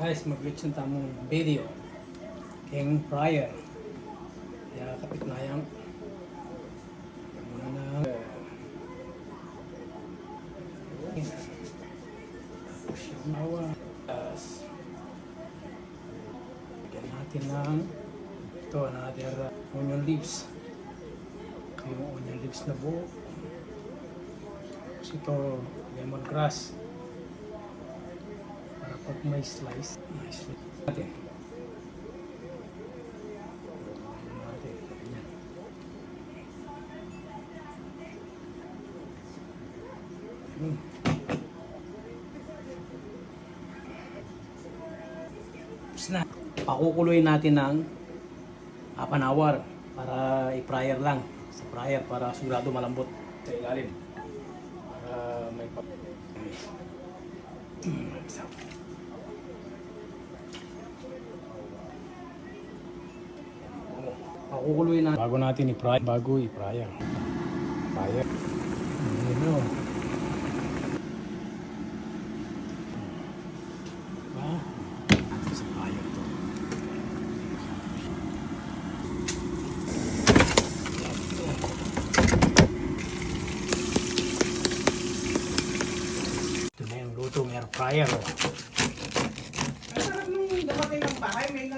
Guys, mag-reach ng tamong video. King Fryer. Kaya kapit na yan. Muna na. Tapos yung nawa. Bigyan natin ng ito, another onion leaves. Yung onion leaves na buo. Tapos ito, lemongrass. Para pag may slice, nice natin. Tapos na, pakukuloy natin ng half an hour para i-fryer lang sa fryer para sigurado malambot sa ilalim. Para may pakukuloy na bago natin i-fry, fryer. Ano? Sa fryer to. Ito na yung lutong air fryer. Ang sarap nung dapating ng bahay, may